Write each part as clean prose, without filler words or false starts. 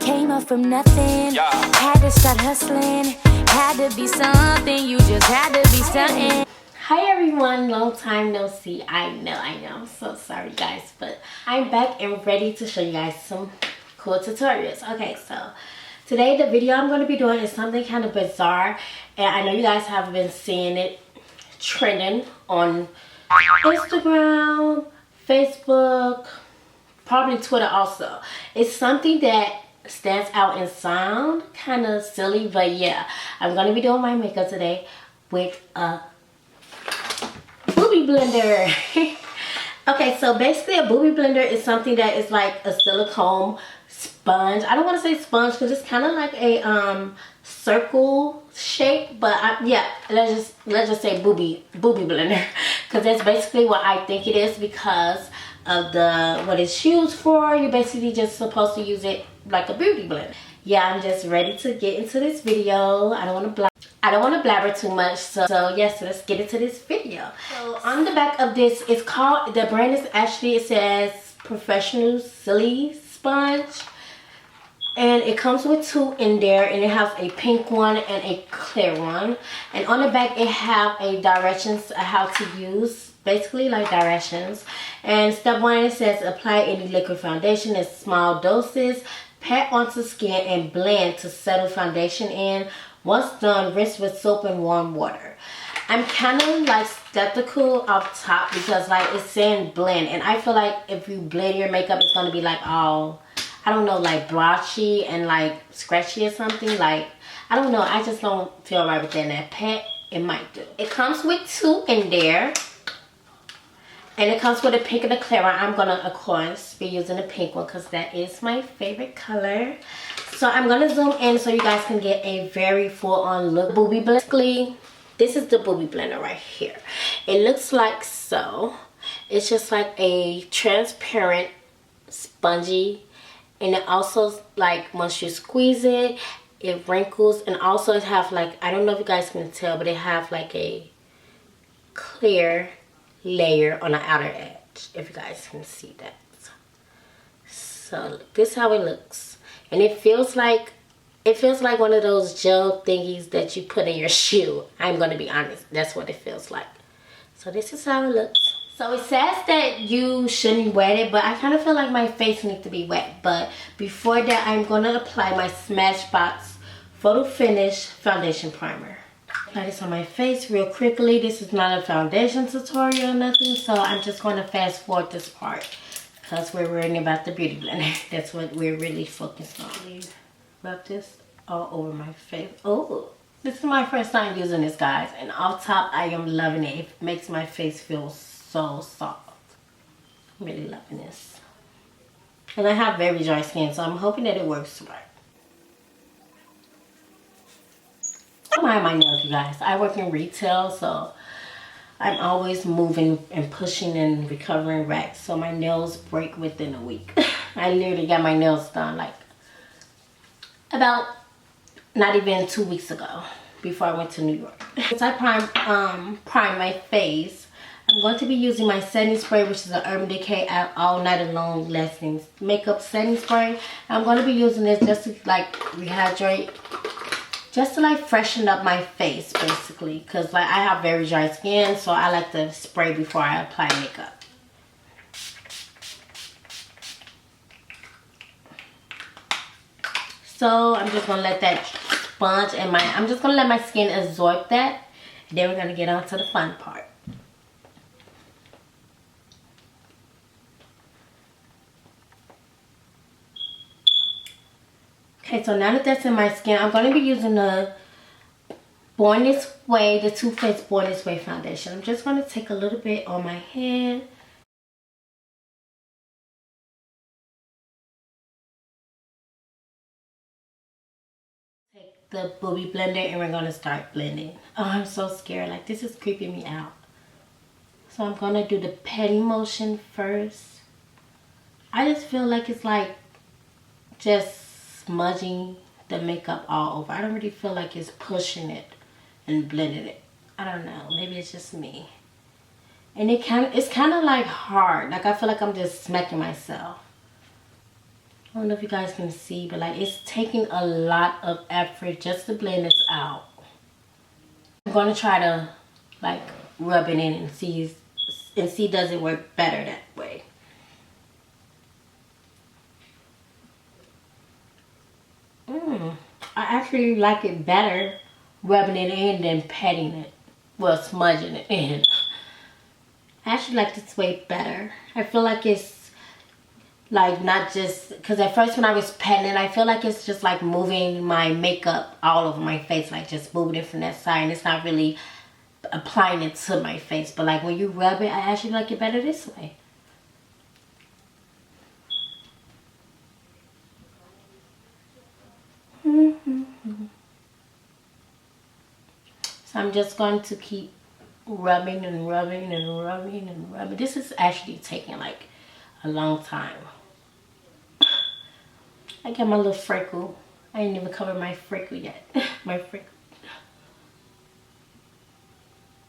Came up from nothing, had to start hustling, had to be something, you just had to be something. Hi everyone, long time no see. I know, I'm so sorry guys, but I'm back and ready to show you guys some cool tutorials. Okay, so today the video I'm going to be doing is something kind of bizarre, and I know you guys have been seeing it trending on Instagram, Facebook, probably Twitter also. It's something that stands out and sound kind of silly, but yeah, I'm going to be doing my makeup today with a boobie blender. Okay, so basically a boobie blender is something that is like a silicone sponge. I don't want to say sponge because it's kind of like a circle shape, but yeah, let's just say boobie blender, because that's basically what I think it is because of what it's used for. You're basically just supposed to use it like a beauty blender. Yeah, I'm just ready to get into this video. I don't want to blabber too much, so yes, let's get into this video. So on the back of this, it's called, the brand is actually, it says Professional Silly Sponge, and it comes with two in there, and it has a pink one and a clear one. And on the back it have a directions how to use, basically like directions. And step 1, it says apply any liquid foundation in small doses, pat onto skin and blend to settle foundation in. Once done, rinse with soap and warm water. I'm kind of like skeptical off top because like it's saying blend, and I feel like if you blend your makeup, it's gonna be like all, I don't know, like blotchy and like scratchy or something. Like, I don't know, I just don't feel right with that. And that pat, it might do. It comes with two in there, and it comes with a pink and a clear one. I'm gonna, of course, be using the pink one because that is my favorite color. So I'm gonna zoom in so you guys can get a very full-on look. Boobie blender. Basically, this is the boobie blender right here. It looks like so. It's just like a transparent, spongy, and it also, like, once you squeeze it, it wrinkles. And also it have like, I don't know if you guys can tell, but it have like a clear layer on the outer edge, if you guys can see that. So this is how it looks. And it feels like one of those gel thingies that you put in your shoe. I'm gonna be honest, that's what it feels like. So this is how it looks. So it says that you shouldn't wet it, but I kind of feel like my face needs to be wet. But before that, I'm gonna apply my Smashbox Photo Finish Foundation Primer. Apply this on my face real quickly. This is not a foundation tutorial or nothing, so I'm just gonna fast forward this part because we're worrying about the beauty blender. That's what we're really focused on. Rub this all over my face. Oh, this is my first time using this, guys, and off top I am loving it. It makes my face feel so soft. I'm really loving this. And I have very dry skin, so I'm hoping that it works right. Don't mind my nails, you guys. I work in retail, so I'm always moving and pushing and recovering racks, so my nails break within a week. I literally got my nails done like about not even 2 weeks ago before I went to New York. As I prime my face, I'm going to be using my setting spray, which is an Urban Decay All Night Alone Lasting Makeup Setting Spray. I'm going to be using this just to like rehydrate, just to like freshen up my face basically, because like I have very dry skin, so I like to spray before I apply makeup. So I'm just gonna let that sponge and I'm just gonna let my skin absorb that. Then we're gonna get on to the fun part. Okay, so now that that's in my skin, I'm gonna be using the Born This Way, the Too Faced Born This Way foundation. I'm just gonna take a little bit on my hand. Take the boobie blender and we're gonna start blending. Oh, I'm so scared. Like, this is creeping me out. So I'm gonna do the petting motion first. I just feel like it's like just smudging the makeup all over. I don't really feel like it's pushing it and blending it. I don't know, maybe it's just me. And it's kind of like hard. Like, I feel like I'm just smacking myself. I don't know if you guys can see, but like it's taking a lot of effort just to blend this out. I'm going to try to like rub it in and see does it work better that way. I actually like it better rubbing it in than patting it. Well, smudging it in. I actually like this way better. I feel like it's like not just, because at first when I was patting it, I feel like it's just like moving my makeup all over my face, like just moving it from that side, and it's not really applying it to my face. But like when you rub it, I actually like it better this way. So I'm just going to keep rubbing and rubbing and rubbing and rubbing. This is actually taking like a long time. I got my little freckle. I ain't even covered my freckle yet. My freckle.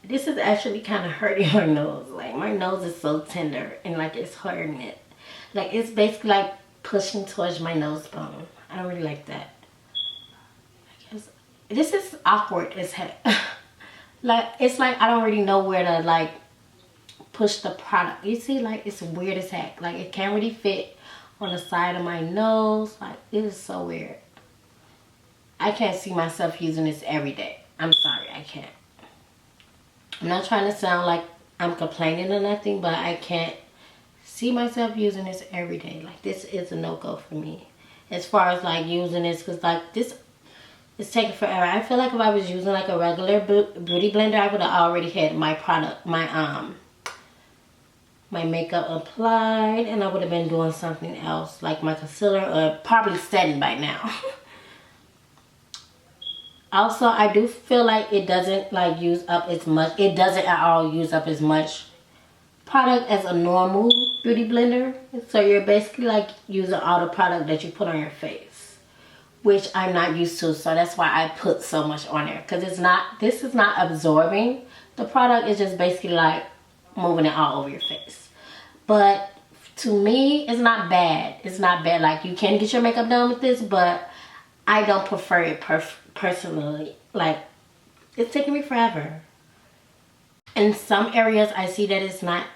This is actually kind of hurting my nose. Like my nose is so tender and like it's hurting it. Like it's basically like pushing towards my nose bone. I don't really like that. I guess this is awkward as heck. Like it's like I don't really know where to like push the product. You see, like it's weird as heck. Like it can't really fit on the side of my nose. Like it is so weird. I can't see myself using this every day. I'm sorry, I can't. I'm not trying to sound like I'm complaining or nothing, but I can't see myself using this every day. Like this is a no-go for me as far as like using this, because like this is taking forever. I feel like if I was using like a regular beauty blender, I would have already had my product, my makeup applied, and I would have been doing something else like my concealer, or probably setting by now. Also, I do feel like it doesn't like use up as much. It doesn't at all use up as much product as a normal beauty blender. So you're basically like using all the product that you put on your face, which I'm not used to. So that's why I put so much on there, because this is not absorbing the product. It's just basically like moving it all over your face. But to me, it's not bad. It's not bad. Like you can get your makeup done with this, but I don't prefer it personally. Like it's taking me forever. In some areas I see that it's not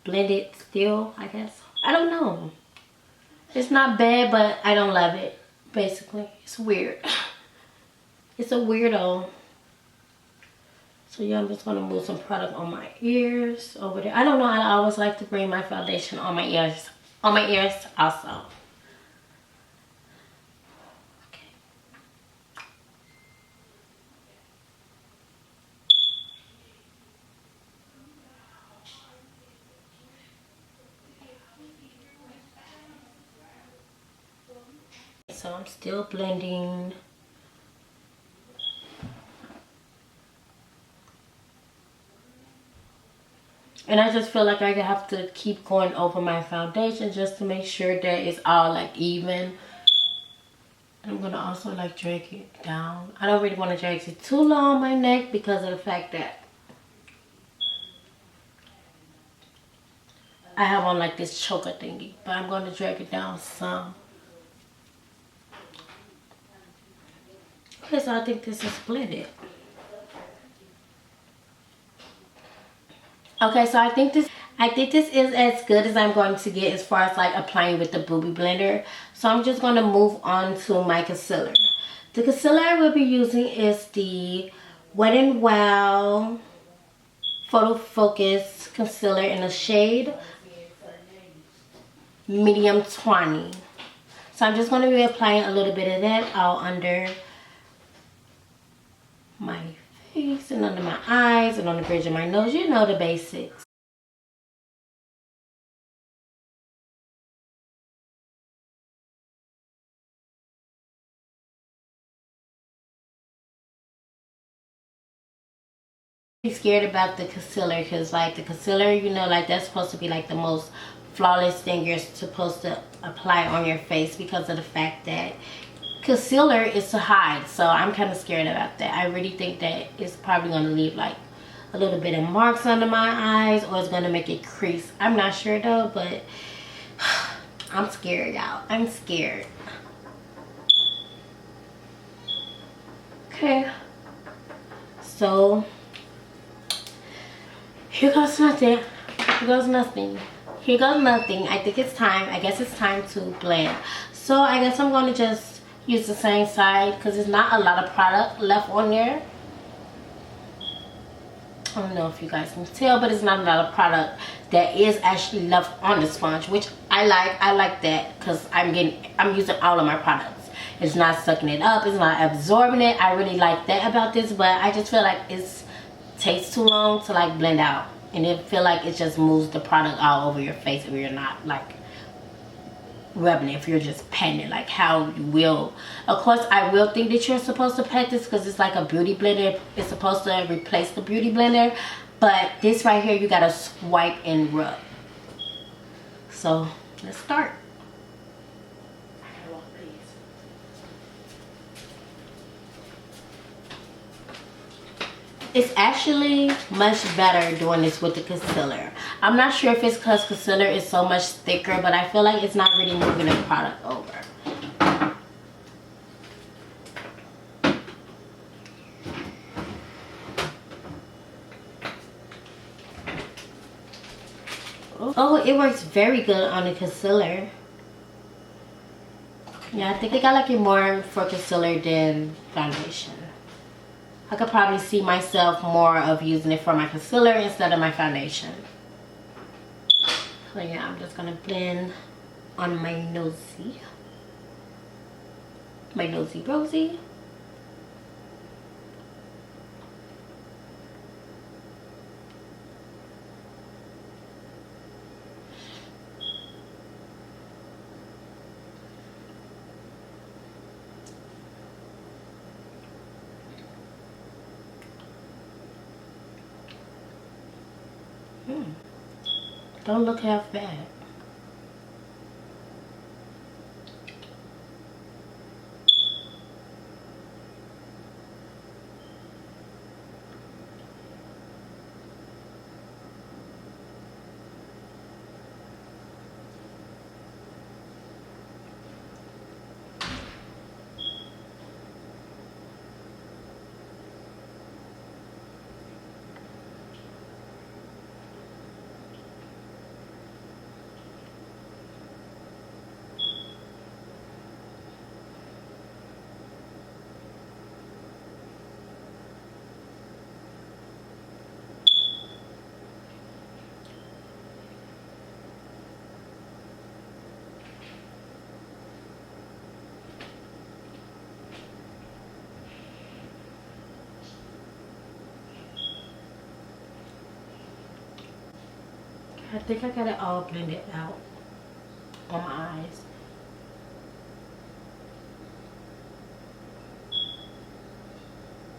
blended still, I guess. I don't know. It's not bad, but I don't love it. Basically, it's weird. It's a weirdo. So yeah, I'm just gonna move some product on my ears over there. I don't know, I always like to bring my foundation on my ears. On my ears also. So I'm still blending. And I just feel like I have to keep going over my foundation just to make sure that it's all like even. I'm gonna also like drag it down. I don't really want to drag it too low on my neck because of the fact that I have on like this choker thingy. But I'm gonna drag it down some. Okay, so I think this is blended. Okay, so I think this is as good as I'm going to get as far as like applying with the BOOBIE blender. So I'm just going to move on to my concealer. The concealer I will be using is the Wet n Wild Photo Focus Concealer in the shade Medium 20. So I'm just going to be applying a little bit of that all under my face and under my eyes and on the bridge of my nose. You know the basics. I'm scared about the concealer because like the concealer, you know, like that's supposed to be like the most flawless thing you're supposed to apply on your face because of the fact that concealer is to hide. So I'm kind of scared about that. I really think that it's probably going to leave like a little bit of marks under my eyes, or it's going to make it crease. I'm not sure though, but I'm scared, y'all. I'm scared. Okay. So here goes nothing. Here goes nothing. Here goes nothing. I think it's time. I guess it's time to blend. So I guess I'm going to just use the same side because there's not a lot of product left on there. I don't know if you guys can tell, but it's not a lot of product that is actually left on the sponge, which I like. I like that because I'm using all of my products. It's not sucking it up, it's not absorbing it. I really like that about this, but I just feel like it takes too long to like blend out, and it feel like it just moves the product all over your face if you're not like rubbing it, if you're just patting it like how you will. Of course, I will think that you're supposed to pat this because it's like a beauty blender. It's supposed to replace the beauty blender, but this right here you gotta swipe and rub. So let's start. It's actually much better doing this with the concealer. I'm not sure if it's because concealer is so much thicker, but I feel like it's not really moving the product over. Oh, it works very good on the concealer. Yeah, I think I like it more for concealer than foundation. I could probably see myself more of using it for my concealer instead of my foundation. So yeah, I'm just gonna blend on my nosy. My nosy rosy. Don't look half bad. I think I got it all blended out on my eyes.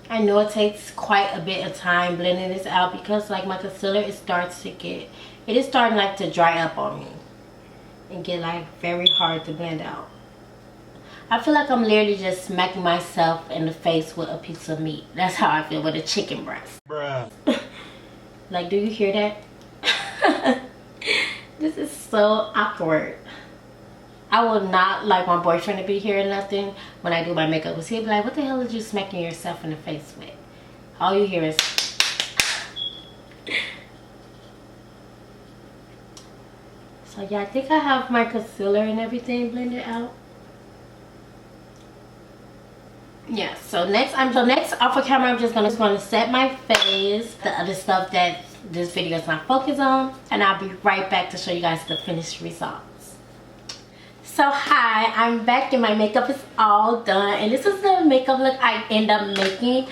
I know it takes quite a bit of time blending this out because like my concealer, it is starting like to dry up on me and get like very hard to blend out. I feel like I'm literally just smacking myself in the face with a piece of meat. That's how I feel with a chicken breast. Bruh. Like, do you hear that? This is so awkward. I will not like my boyfriend to be hearing nothing when I do my makeup, because he'll be like, what the hell are you smacking yourself in the face with? All you hear is so yeah, I think I have my concealer and everything blended out. Yeah, so next off of camera, I'm just gonna set my face, the other stuff that this video is not focused on, and I'll be right back to show you guys the finished results. So hi, I'm back and my makeup is all done, and this is the makeup look I end up making.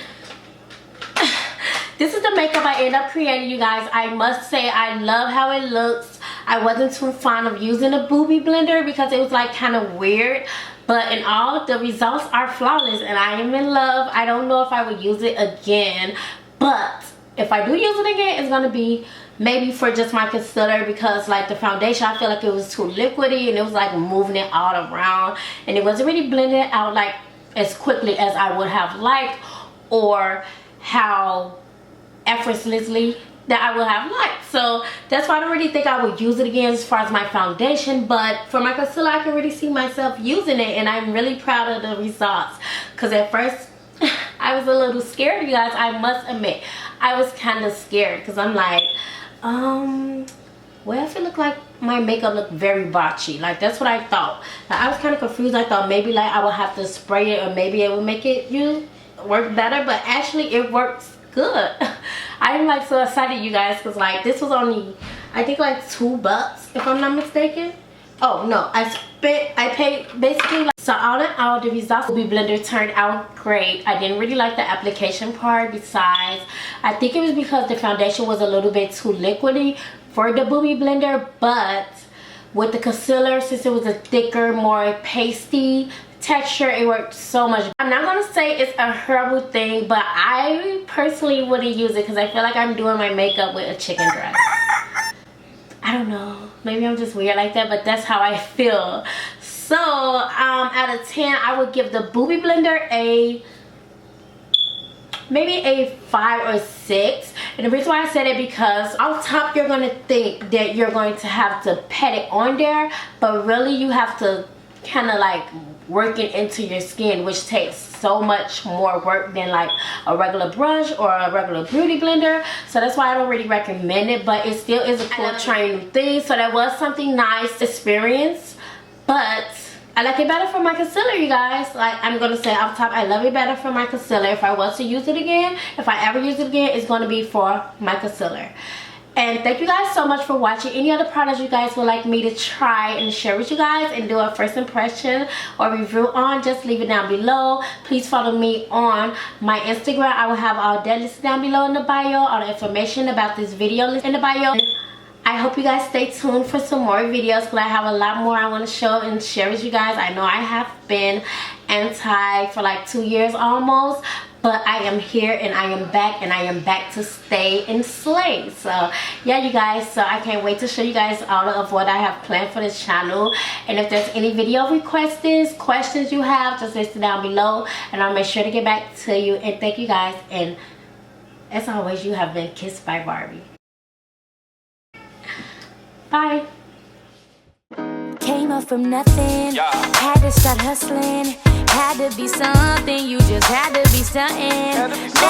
This is the makeup I end up creating, you guys. I must say I love how it looks. I wasn't too fond of using a BOOBIE blender because it was like kind of weird, but in all, the results are flawless and I am in love. I don't know if I would use it again, but if I do use it again, it's gonna be maybe for just my concealer, because like the foundation, I feel like it was too liquidy and it was like moving it all around and it wasn't really blending it out like as quickly as I would have liked, or how effortlessly that I would have liked. So that's why I don't really think I would use it again as far as my foundation. But for my concealer, I can really see myself using it, and I'm really proud of the results. Because at first, I was a little scared, you guys. I must admit, I was kind of scared because I'm like, well, I feel like my makeup looked very botchy. Like, that's what I thought. Like, I was kind of confused. I thought maybe like I would have to spray it, or maybe it would make it work better. But actually, it works good. I'm like so excited, you guys, because like this was only, I think, like $2 if I'm not mistaken. Oh no, I paid basically like, so all in all, the results BOOBIE blender turned out great. I didn't really like the application part. Besides, I think it was because the foundation was a little bit too liquidy for the BOOBIE blender, but with the concealer, since it was a thicker, more pasty texture, it worked so much. I'm not gonna say it's a horrible thing, but I personally wouldn't use it because I feel like I'm doing my makeup with a chicken dress. I don't know, maybe I'm just weird like that, but that's how I feel. So out of 10, I would give the BOOBIE blender maybe a 5 or 6. And the reason why I said it, because on top you're gonna think that you're going to have to pat it on there, but really you have to kind of like work it into your skin, which takes so much more work than like a regular brush or a regular beauty blender. So that's why I don't really recommend it, but it still is a cool trying new thing. So that was something nice experience, but I like it better for my concealer, you guys. Like, I'm gonna say off top, I love it better for my concealer. If I was to use it again, if I ever use it again, it's gonna be for my concealer. And thank you guys so much for watching. Any other products you guys would like me to try and share with you guys and do a first impression or review on, just leave it down below. Please follow me on my Instagram. I will have all that listed down below in the bio, all the information about this video in the bio. I hope you guys stay tuned for some more videos, because I have a lot more I want to show and share with you guys. I know I have been anti for like 2 years almost, but I am here and I am back, and I am back to stay and slay. So yeah, you guys, so I can't wait to show you guys all of what I have planned for this channel. And if there's any video requests, questions you have, just list it down below and I'll make sure to get back to you. And thank you guys, and as always, you have been kissed by Barbie. Bye. Came up from nothing, had to start hustling, had to be something, you just had to be something.